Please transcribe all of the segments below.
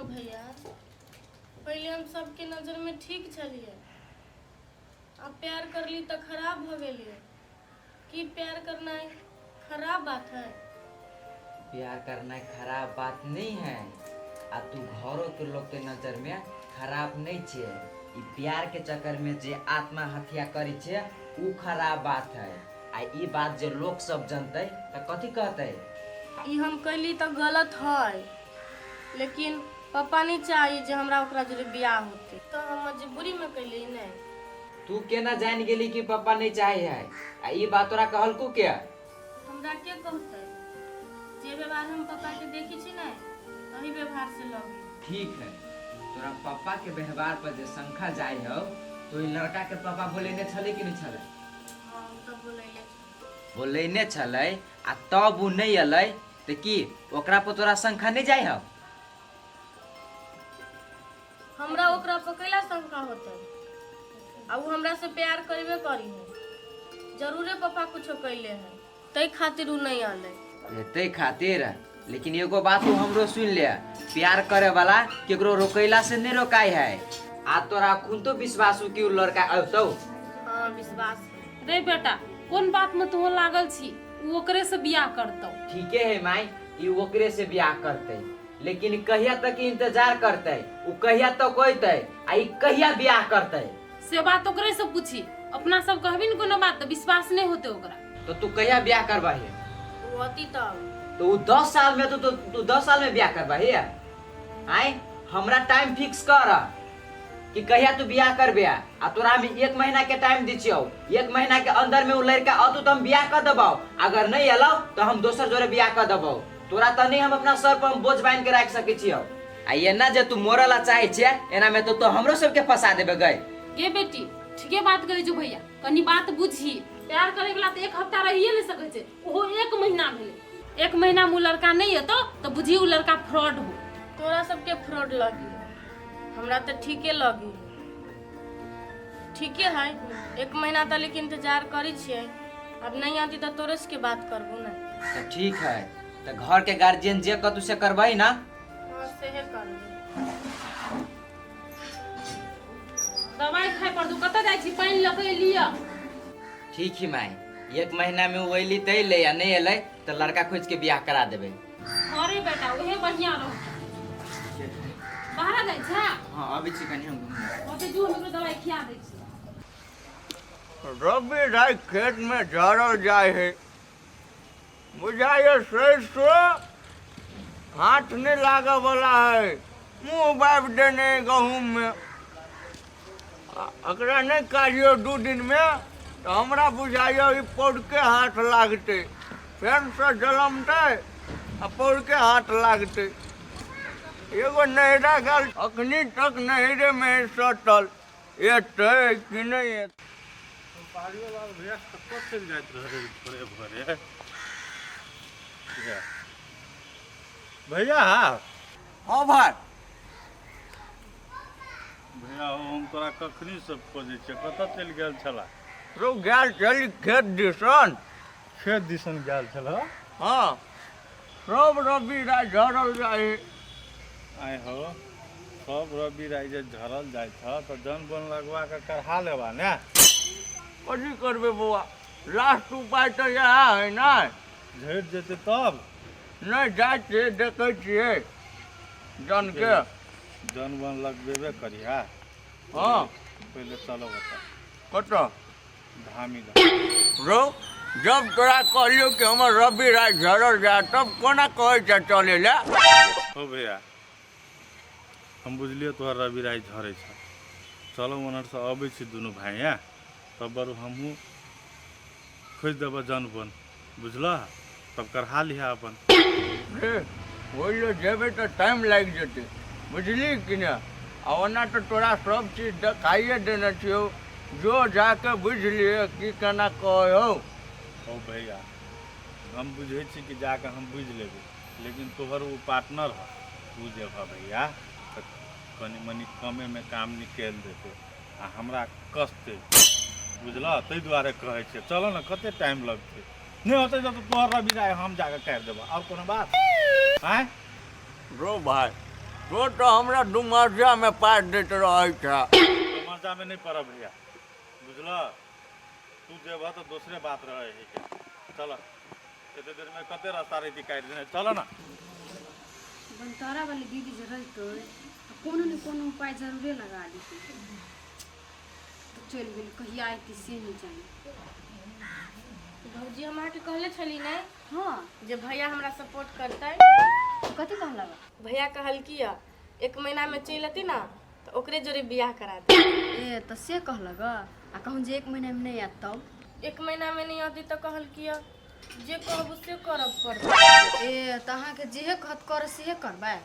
भैया, पहले हम सबके नजर में ठीक छलिए, अब प्यार कर ली तो खराब हो गए। कि प्यार करना खराब बात है? प्यार करना खराब बात नहीं है। आ तू घरों के लोग के नजर में खराब नहीं छे। ई प्यार के चक्कर में जे आत्महत्या करी छे ऊ खराब बात है। आ ई बात जे लोग सब जानते तो कथी कहते? ई हम कैली तो गलत है, लेकिन पापा नहीं चाहिए जे हमरा ओकरा जरे बियाह होते, तो हम मजबूरी में कैली नहीं। तू केना जान गेली कि पापा नहीं चाहिए है? आ ई बात तोरा कहलकू के? हमरा के कहते? जे व्यवहार हम पापा के देखी छी ना, वही व्यवहार से लगी। ठीक है, तोरा पापा के व्यवहार पर जे शंका जाय हो तो ई लड़का के पापा बोलेने छले कि नहीं छले? हां, तो बोलेने छले। आ तब ऊ नहीं अलै त की ओकरा पर तोरा शंका नहीं जाय हो? हमरा ओकरा पर कैला शंका होते? आ ऊ हमरा से प्यार करबे करी है, जरूरे पापा कुछो कैले है, तै खातिर ऊ नहीं आले। तै खातिर? लेकिन एगो बात तू हमरो सुन ले, प्यार करे वाला केकरो रोकैला से नहीं रोकाय है। आ तोरा खुद तो विश्वास हो कि ऊ लड़का औतौ? हां, विश्वास है। रे बेटा, कौन बात में तू लागल छी? ऊ ओकरे से बियाह करतौ। ठीक है माई, ई ओकरे से बियाह करते, लेकिन कहिया तक इंतजार करते? ऊ कहिया तक कोइते? आ ई कहिया बियाह करते? से बात ओकरे से पूछी। अपना सब कहबी न कोनो बात तो विश्वास नहीं होते ओकरा। तो तू कहिया बियाह करबाही? ऊ होती तब। तो ऊ 10 साल में तू 10 साल में बियाह करबाही? आय हमरा टाइम फिक्स कर कि कहिया तू बियाह करबे। आ तोरा में 1 महीना के टाइम दी छियो। 1 महीना के अंदर में ऊ लड़का अतु तो हम बियाह कर देबो। अगर नहीं अलो तो हम दोसर जोरे बियाह कर देबो। तोरा त नहीं हम अपना सर पर बोझ बांध के रख सके छियो। आ ये ना जे तू मोरला चाहे छे, एना में तो हमरो सब के फंसा देबे गए। गे बेटी, ठीके बात कहे जो भैया, कनी बात बुझी। प्यार करे वाला तो 1 हफ्ता रहिए नहीं सके छे, ओहो 1 महीना भेले। 1 महीना में लड़का नहीं है तो बुझी ऊ लड़का फ्रॉड हो। तोरा सबके फ्रॉड लगी, हमरा तो ठीके लगी। ठीके है, 1 महीना तक लेकिन इंतजार करी छिए। अब नहीं आती तो तोरे से के बात करबो ना। तो ठीक है, तो घर के गार्जियन जे कतु से करबाई ना? हां, सेहे करबे। दवाई खाए पर तू कत जाई छी? पानी लके लिया। ठीक ही माई, 1 महीना में वो अली तै ले या नहीं अलै तो लड़का खोज के बियाह करा देबे। अरे बेटा, ओहे बढ़िया रहो। बाहर जाई छा? हां, अभी छी कनी हम ओते जो हमरो दवाई खिया दे छी। रवि राय खेत में झड़ल जाए है, बुझाइए सरसो हाथ नहीं लागे वाला है, मुँह बाब देने गहूम में। अकरा नहीं काटियो 2 दिन में तो हमरा बुझाइए ई पौड़ के हाथ लागते, फेर से जलमते आ पौड़ के हाथ लागते। एगो नहरा गल अखनी तक नहरे में सटल, एते कि नहीं एते? भैया कत चल जात रहे भरे भरे भैया। हाँ भाई, भैया हम तोरा कखनी से खोजे छे, कत चल गेल छला? तो गैल चली खेत दिसन। खेत दिसन गेल छला? हाँ, सब रवि राय झड़ल जाए। आय हो, सब रवि राय जे झरल जाय छ तो जन बन लगवा के करहा लेबा ने। कथी करबे बउआ, लास्ट उपाय तो यह है ना। झड़ जेते तब नहीं जाए छे, देखे छिए जन के। जन बन लगबेबे करिया। हाँ, पहले चलो बता कत धामी रो, जब तोरा कहलियो कि हमर रवि राय झड़ल जाए तब कोना कहे छे चले ले? हो भैया, हम बुझलिए तोहर रवि राय झरे छ। चलो ओनर से अबै छी दुनू भाई हैं, तब बरू हमहूँ खोज देब जन बन, बुझल? तब करहा लिहा अपन। बोलो जेबे तो टाइम लग जेते, बुझली कि ना? ओना तो तोरा सब चीज देखाइए देने छियो, जो जाके बुझ लिए कि केना कहो। ओ भैया, हम बुझे छी कि जाके हम बुझ लेबै, लेकिन तोहर वो पार्टनर है, तू जेबह भैया तो कनी मनी कमे में काम निकाल देते आ हमरा कसते, बुझल? ताहि दुआरे कहै छै चलो ना, कते टाइम लगते? नहीं होते तो तोहर रवि राय हम जाके कर देबह, और कोनो बात? आय रो भाई, तो हमरा दुमर्जा में पार देते रहे था। मजा में नहीं पड़ा भैया, बुझल? तू जेब तो दूसरे बात रहे है क्या? चल इतने देर में कते रास्ता रही काट देने, चलो ना। बंतारा वाली दीदी जो रही तो कोनो न कोनो उपाय जरूरे लगा दी तो चल गेल कहिया आई थी से नहीं जानी। भौजी हम के कहले छली ना हाँ जे भैया हमरा सपोर्ट करते। कथी कहला भैया कहल कि 1 महीना में चल अती ना तो ओकरे जोरे बियाह करा दे। ए तो से कहलग आ कहूँ जे 1 महीना में नहीं आत तब 1 महीना में नहीं आती तो कहल कि जे कहब से करब पड़त। ए तो अहाँके जे कहत कर से करबै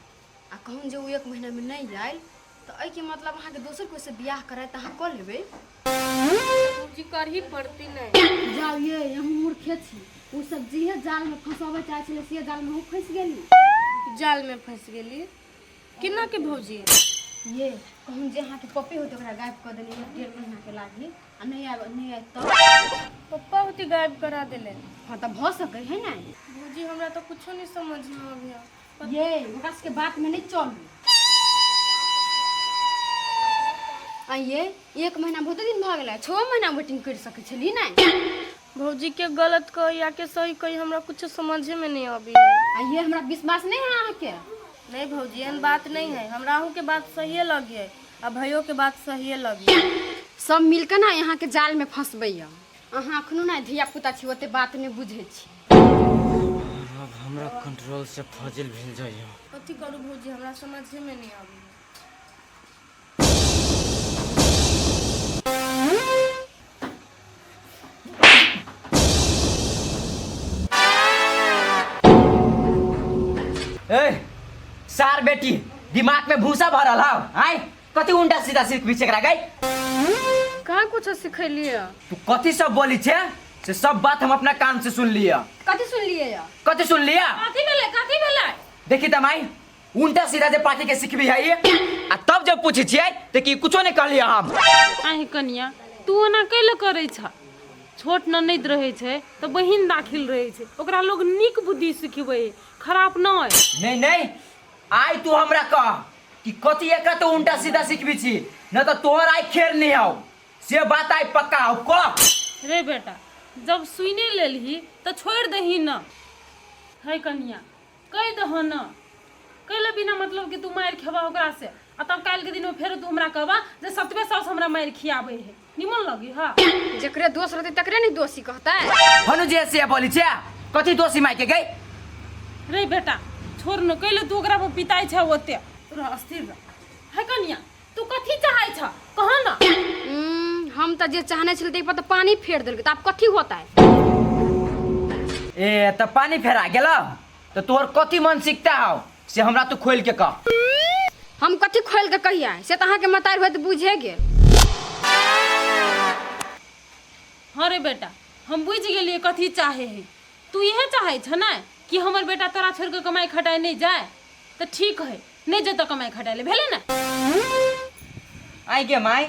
आ कहूँ जे उ 1 महीना में नहीं आयल तो अई के मतलब अहाँके दोसर कोई से बियाह कराए तो अहाँ कर लेबै। भौजी कर ही पड़ती नहीं। जाओ ये हम मूर्खे छी उ सब जिहे जाल में फंसावे चाहे छले से जाल में फंस गेली। जाल में फंस गेली किना के भौजी? ये कहूँ जे अहाँके पप्पे होते ओकरा गायब कर देली 1.5 महीना के लागी आ नहीं आए तब पप्पा होती गायब करा देले। हाँ तो भ सकै है ना। भौजी हमरा तो कुछो नहीं समझ में आबिया। ये ओकरा के बात में नहीं चल आइए 1 महीना बहुत दिन भ गेल 6 महीना वेटिंग कर सकै छली ना। भौजी के गलत कही या के सही कही हमरा कुछ समझे में नहीं आबी। आइए हमरा विश्वास नहीं है अहाँके। नहीं भौजी एहन बात नहीं है, हमरा अहू के बात सही लगी है आ भैयो के बात सही लगी है। सब मिलकर ना यहाँ के जाल में फंसबै। अहाँ अखनो ना धिया पुता छी ओते बात नहीं बुझे छी। अब हमरा कंट्रोल से फजिल भेल जाइए। कथी करू भौजी हमरा समझे में नहीं आबी। ए सार बेटी दिमाग में भूसा भरल हौ आय कति उल्टा सीधा सीख पीछे करा गई। कहाँ कुछ सिखलिए? तू कथी सब बोली छे से सब बात हम अपना कान से सुन लिया। कथी सुन लिए या? कथी सुन लिया? कथी भेलै? देखी तमाई उल्टा सीधा जे पार्टी के सिखबी है ये आ तब जब पूछे छियै त की कुछो नहीं कहलिए हम। आहे कनिया तू ओना कैले करै छ? छोट ननद रहे छे तो बहिन दाखिल रहे छे ओकरा लोग नीक बुद्धि सिखबै खराब नहीं। नहीं आई तू हमरा कह कि कथी एकरा तो उल्टा सीधा सिखबी छी न तो तोहर आई खेर नहीं आओ से बात आई पक्का हो कह। रे बेटा जब सुने लेलही तो छोड़ दही न। है कनिया कह दह न कैले बिना मतलब कि तू मार खेबा ओकरा से आ तब काल के दिन में फेर तू हमरा कहबा जे सतबे सास हमरा मार खियाबे है निमन लगी। हां जकरे दोष रहते तकरे नहीं दोषी कहता है। हनु जे से बोली छे कथी दोषी माई के गई। रे बेटा छोड़ न कैले तू ओकरा पर पिताई छ ओते रह अस्थिर रह। है कनिया तू कथी चाहै छ कह न। हम तो जे चाहने छल ते पर तो पानी फेर देलकै त अब कथी होता है? ए त पानी फेरा गेल तो तोहर कथी मन सिखता हो से हमरा तू खोल के कह। हम कथी खोल के कहिया से त अहाँ के मतार होत बुझे गेल। हाँ रे बेटा हम बुझ गेलिए कथी चाहे है। तू यह चाहे छ ना कि हमर बेटा तोरा छोड़ के कमाई खटाई नहीं जाए तो ठीक है नहीं जतो कमाई खटाई ले भेले ना। आई गे माई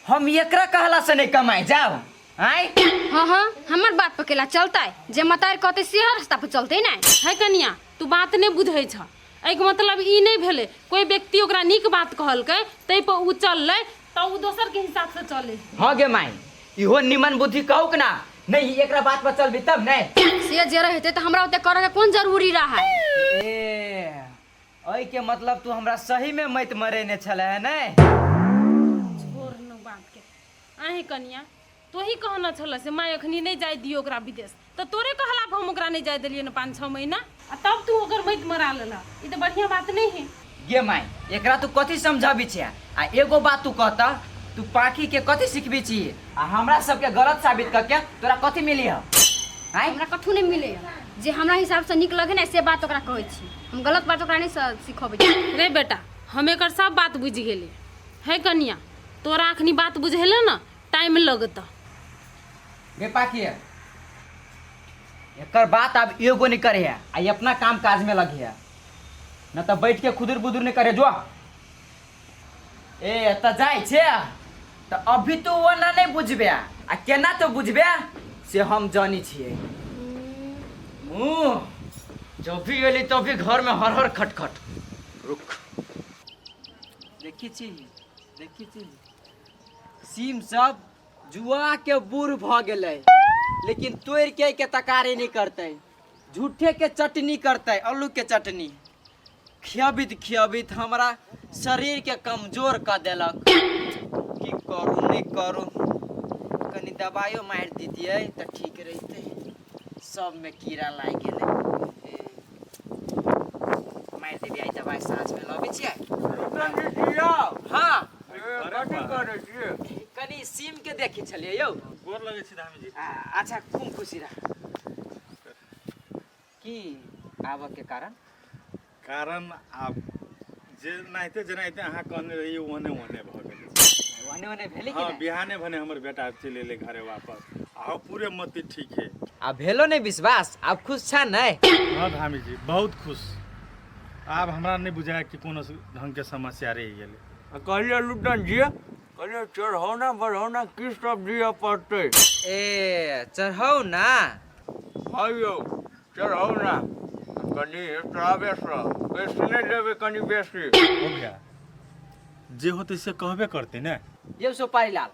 हम एकरा कहला से नहीं कमाई जाओ आई। हाँ हमर बात पर केला चलता है जे मतार कहते से रास्ता पर चलते ना। है कनिया तू बात नहीं बुझे छ एके मतलब ई नहीं भेले कोई व्यक्ति ओकरा नीक बात कहलकै तै पर उ चललै त उ दोसर के हिसाब से चले। हाँ गे माई इहो निमन बुद्धि कहू ना नहीं एकरा बात पर चलबी तब नहीं से जे रहते तो हमरा ओते करे के कौन जरूरी रहा है। ए ओई के मतलब तू हमरा सही में मत मरेने छले है ने। छोड़ न बात के आहे कनिया तो ही कहना छल से माय अखनी नहीं जाय दियो ओकरा विदेश तो तोरे कहला पर हम ओकरा नहीं जाय देलिए न 5-6 महीना आ तब तू ओकर मत मरा लेला ई तो बढ़िया बात नहीं है। गे माई एकरा तू कथी समझाबी छे आ एगो बात तू कहता तू पाखी के कथी सिखबी छी आ हमरा सबके गलत साबित करके तोरा कथी मिली है? आई हमरा कथू नहीं मिले जे हमरा हिसाब से निक लगे ना से बात ओकरा कहै छी। हम गलत बात ओकरा नहीं सिखबै छी। रे बेटा हम एकर सब बात बुझ गेली है कनिया तोरा अखनी बात बुझेले ना टाइम लगता। गे पाखी एकर बात अब एगो नहीं करे है आ ये अपना काम काज में लगी है न तो बैठ के खुदुर बुदुर नहीं करे जो। ए त जाय छे तो अभी तो वो ना नहीं बुझबे आ केना तो बुझबे से हम जानी छिए। जब भी एली तब भी घर में हर हर खटखट रुक देखी छी सीम सब जुआ के बूढ़ भ गेलै, लेकिन तोड़ के तकारी नहीं करते, झूठे के चटनी करते, आलू के चटनी खियाबित हमरा शरीर के कमजोर कर देलक। की करू नहीं करू, कनी दवाइयो मार दीतिए तो ठीक रहते, सब में कीड़ा लाग गेलै। मार देबी आई दवाई साँझ में लबे छियै। हाँ कनी सीम के देखी छलिए यौ। गोर लगे छी धामी जी। अच्छा खूब खुशी रह। की आबऽ के कारण आप जे नाहिते जनाइते अहाँ कहने रही ओने भ गेल। ओने भेली कि हाँ नहीं? बिहाने भने हमर बेटा चले ले घरे वापस। आओ पूरे मती ठीक है। अब भेलो नहीं विश्वास, अब खुश छा नहीं? हाँ धामी जी बहुत खुश। आब हमरा नहीं बुझाया कि कोनो ढंग के समस्या रही गेले। कहलिए लुटन जी, कहलिए चढ़ौना बढ़ौना किस सब दिया पड़ते? ए चढ़ाओ ना। हाँ यौ चढ़ौना कनी एक्स्ट्रा बेसी नहीं लेबे, कनी बेसी। हो गया जे होते से कहबे करते ना। ये सुपारी लाल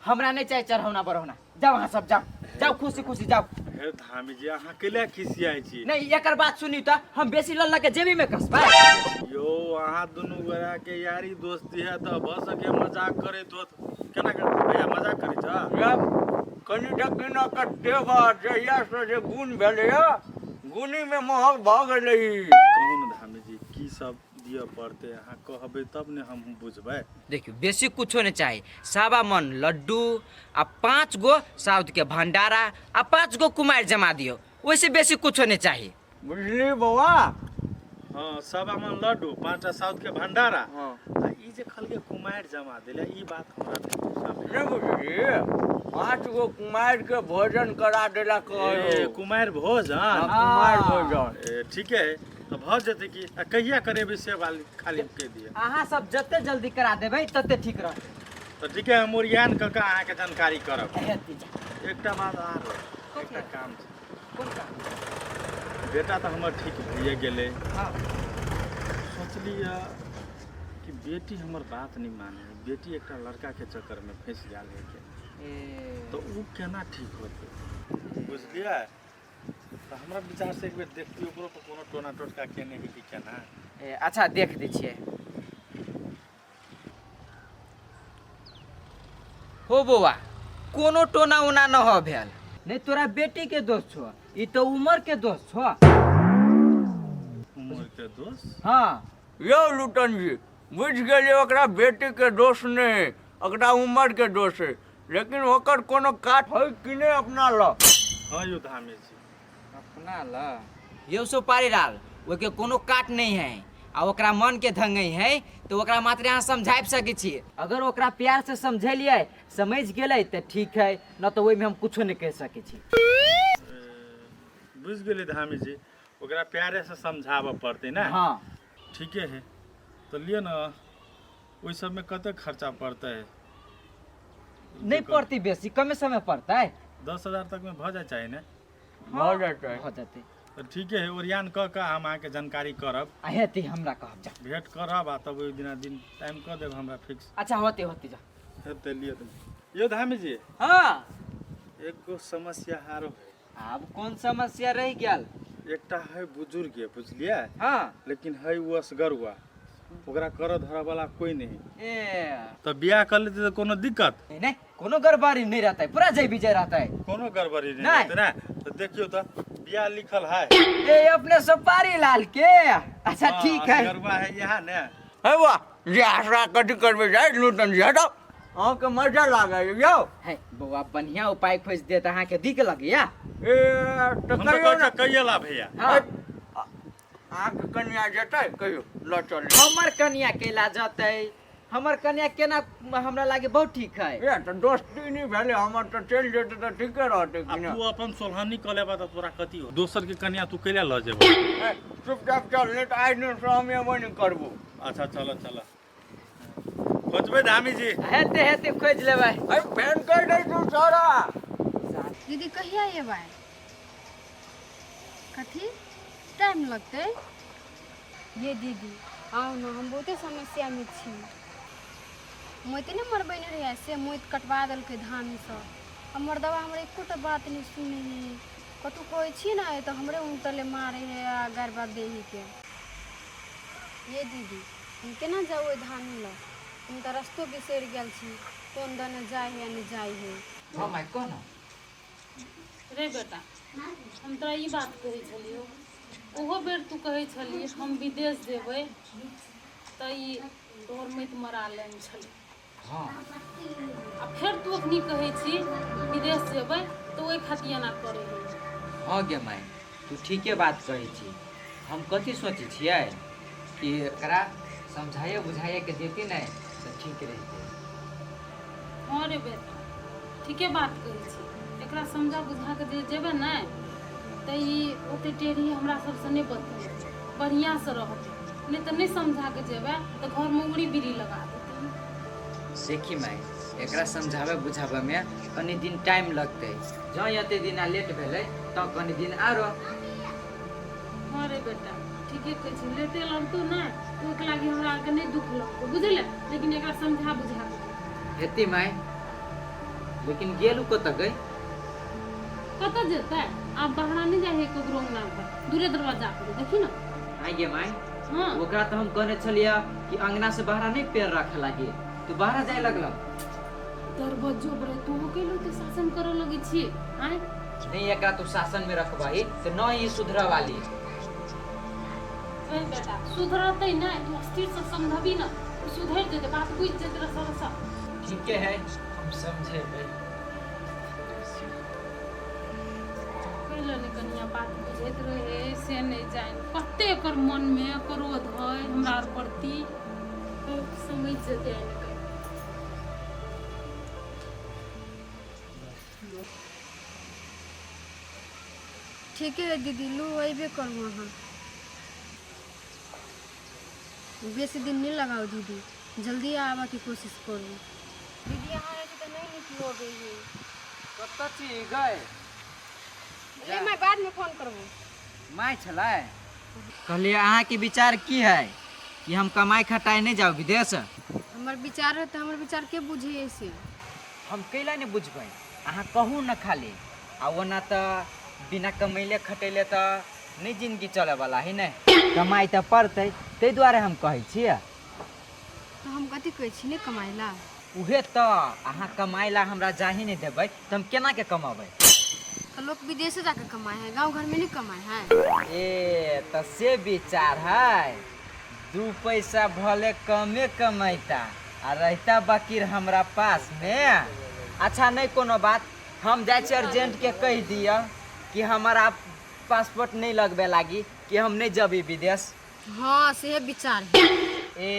हमरा नहीं चाहिए चढ़ौना बढ़ौना, जाओ वहाँ सब जाओ खुशी खुशी जाओ। हे धामी जी अहाँ केले खिसियाई छी? नहीं एकर बात सुनी तो हम बेसी लल्ला के जेबी में कसबा। यो अहाँ दुनू गोरा के यारी दोस्ती है तो भ सके मजाक करे तो केना कर भैया मजाक करी छ? कनी ढकी न कटे बा जहिया से जे गुण भेले गुनी में महग भ गेलै। कहू न धामी जी की सब दिया पड़ते अहाँ कहबे तब ने हम बुझबै। देखियो बेसी कुछो नहीं चाहिए, सावा मन लड्डू आ 5 गो साउथ के भंडारा आ 5 गो कुमार जमा दियो, वैसे बेसी कुछो नहीं चाहिए। बुझली बौआ? हाँ सब मन लड्डू 5 साउथ के भंडारा। हाँ आ ई जे खल के कुमार जमा देले ई बात हमरा नहीं बुझली, 5 गो कुमार के भोजन करा देला कहो। कुमार भोजन। कुमार भोजन ए ठीक है तो भ जेते कि कहिया करेबे से वाली खाली के दिए। अहाँ सब जते जल्दी करा देबै तते ठीक रहत। तो ठीक है हम ओरियान क के अहाँ के जानकारी करब। हेती जा। एकटा बात आर एकटा काम छै। कोन काम? बेटा तो हमर ठीक भइए गेले। हाँ सोचली कि बेटी हमर बात नहीं माने, बेटी एकटा लड़का के चक्कर में फंस गेल है के, तो उ केना ठीक होते बुझलिए? तो हमरा विचार से एक बेर देखती ओकरो पर कोनो टोना टोटका केने है कि केना। अच्छा देख दै छियै। हो बौआ कोनो टोना उना न हो भेल, नहीं तोरा बेटी के दोस्त छो, ई तो उमर के दोस्त छो। उमर के दोस्त? हाँ यौ लुटन जी बुझ गेलिए, ओकरा बेटी के दोष नहीं ओकरा उम्र के दोष है, लेकिन ओकर कोनो काट है कि नहीं अपना ल? हाँ यो धामी जी अपना ल यो सुपारी लाल ओके कोनो काट नहीं है, आ ओकरा मन के धंगई है तो ओकरा मात्र यहाँ समझाइब सकै छी। अगर ओकरा प्यार से समझेलिए समझ गेलै तो ठीक है, न तो ओहि में हम कुछो नहीं कह सकै छी। बुझ गेली धामी जी, ओकरा प्यारे से समझाबऽ पड़ते ना। हाँ ठीक है तो लिए ना ओहि सब में कते खर्चा पड़ता है? नहीं पड़ती बेसी, कमे समय पड़ता है। 10,000 तक में भ जाए चाहिए ना? हो जाते हो जाते। तो ठीक है ओरियान क के हम आके जानकारी करब, आ हेती हमरा कहब जा। भेंट करब आ तब ओहि दिना दिन टाइम क देब हमरा फिक्स। अच्छा होते होते जा। हेते लिए तुम यो धामी जी हाँ एगो समस्या आरो है। अब कौन समस्या रह गेल? एकटा है बुजुर्ग है बुझलिए, हाँ लेकिन है वो असगरुआ, ओकरा कर धरा वाला कोई नहीं। ए तो बियाह कर लेते तो कोनो दिक्कत? नहीं कोनो गड़बड़ी नहीं रहता है, पूरा जय विजय रहता है। कोनो गड़बड़ी नहीं नहीं। रहते ना। तो देखियो तो बियाह लिखल है। ए अपने सुपारी लाल के। अच्छा ठीक है। असगरुआ है यहाँ ने। है वाह जे आशा कथी करबे जाए लुटन जी हटो, अहाँ के मजा लागे यौ। है बउआ बढ़िया उपाय खोज देत अहाँ के दिक लगिया। ए तो हम तो कहियो ना कहिए ला भैया। हाँ आँख कन्या जेतै कहियो ल चल। हमर कन्या केला जतै, हमर कन्या केना हमरा लागे बहुत ठीक है। ए तो दोस्ती नहीं भेले, हमर तो चल जेतै तो ठीके रहतै कि अब ना? तू अपन सोलहनी क लेबा त तोरा कथी हो? दोसर के कन्या तू केला ल जेबो? ए, चुपचाप चल नहीं तो आज दिन से हम ये नहीं करबो। अच्छा चलो चलो खोजबे धामी जी। हेते हेते खोज लेबै। अरे फैन कर दे तू सारा। दीदी कहिया अयबै? कथी टाइम लगतै? ये दीदी हाँ ना हम बहुते समस्या में छी मोते ने मर बन रही से मोत कटवा दिल्क धान सब हमर दवा हमर एको बात नहीं सुने है कतु कहै छी ना तो हमरे उल्टले मारे है आ गरबा देही के ये दीदी हम केना जाओ धान ला हम तो रस्तो बिसर गेल छी कोन दने जाय है या नहीं जाय है हाँ माय कौन रे बेटा हम तोरा ई बात कहै छलियो ओहो बेर तू कहै छली हम विदेश जेबै तऽ ई तोहर मत मरा लेन छलै हाँ आ फेर तू अखनी कहै छी विदेश जेबै तऽ ओहि खातिर एना करै है हाँ गे माय तू ठीके बात कहै छी हम कथी सोचै छियै कि एकरा समझाइए बुझाइए के देती नहीं तो ठीक रहते। हाँ रे बेटा ठीके बात कहै छी एकरा समझा बुझा के जे जेबै ने तऽ ई ओते टेढ़ी हमरा सबसँ नहीं बतेतै बढ़िआँ से रहतै नहीं तऽ नहीं समझा के जेबै तऽ घर में उगड़ी बिरी लगा देतै देखी माय एकरा समझावे बुझावे में कनी दिन टाइम लगते जँ एते दिन लेट भेलै तो कनी दिन आरो। हाँ रे बेटा ठीके कहै छी लेटे लगतौ ने तो ओहिके लागी हमरा आरके नहीं दुख लगतौ बुझले लेकिन एकरा समझा बुझा के हेती माय लेकिन गेलू कतऽ गई कतऽ जेतै आब बाहर नहीं जाइ है ककरो अंगना पर दूरे दरवाजा पर देखी ना आई गे माय हाँ ओकरा तो हम कहने छलिया कि अंगना से बाहर नहीं पैर रखे लागी तू बाहर जाए लगल दरवाजो पर तू अकेले तो शासन करे लगी छी आय नहीं एकरा तू शासन में रखबाही तो न ही सुधरा वाली। ए बेटा सुधरतै ना तू स्थिर से समझबी ना तो सुधर जेतै बात बुझ जेतै सरसा ठीक है हम समझे भाई। पहले ने कनिया बात बुझैत रहे से नहीं जाए कते एकर मन में क्रोध है हमरा आर प्रति तो समझ जेतै आइ ठीक है दीदी लू अबे करू अहाँ बेसी दिन नहीं लगाओ दीदी जल्दी आवा की कोशिश करू दीदी यहाँ रहे तो नहीं नीक होबे है कतऽ छी गए ले मैं बाद में फोन करबो माय छलै कहलिए अहाँ के विचार की है कि हम कमाई खटाई नहीं जाओ विदेश हमर विचार है तो हमर विचार के बुझे ऐसे हम कैला नहीं बुझबै अहाँ कहू न खाली आ ओना तो बिना कमैले खटैले तो नहीं जिंदगी चले वाला है नहीं कमाई तो पड़तै ताहि दुआरे हम कहै छियै तो हम कथी कहै छी नहीं कमाई ला उहे तो अहाँ कमाई ला हमरा जाही नहीं देबै तो हम केना के कमेबै तो लोग विदेश जाके कमाए हैं गांव घर में नहीं कमाए हैं ए तो से विचार है दू पैसा भले कमे कमैता आ रहता बाकी हमरा पास में। अच्छा नहीं कोनो बात हम जाए छी अर्जेंट के कह दिया कि हमारा पासपोर्ट नहीं लगबे लागी कि हम नहीं जबी विदेश। हाँ से विचार है ए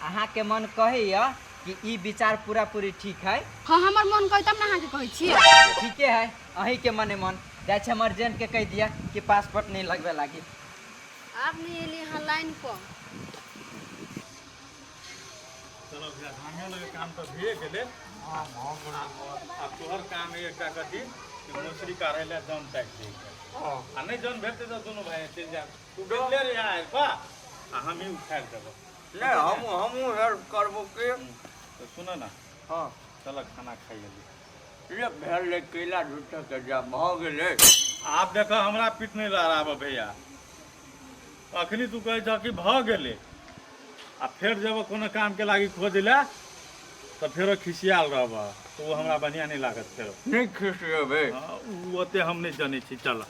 अहाँ के मन कहैया कि ई विचार पूरा पूरी ठीक है। हाँ हमर मन कहे तब ना अहाँ के कहै छियै ठीके है अही के मने मन जाए छी हम अर्जेंट के कह दिया कि पासपोर्ट नहीं लगबे लागी। आप नहीं एली यहाँ लाइन पर चलो भैया धानियो लगे काम तो भइए गेले अब तोहर काम है एकटा कथी कि मछली काढ़े ले जन ताकि दे आ नहीं जन भेटते तो दोनों भाई चल जा तू ले रे यार बा आ हम ही उठाड़ देबो नहीं हम हेल्प करबो के तो सुनो ना हाँ चल खाना खाइए ये भेल ले केला झूठा के जा भ गेले आप देखो हमरा पीठ नहीं रहा भैया अखनी तू कहे छ कि भ गेले आ फिर जब कोनो काम के लागी खोज ले तो फिर खिसियाल रहब तो वो हमरा बढ़िया नहीं लागत फिर नहीं खुश हेबे ओते हम नहीं जाने छी चल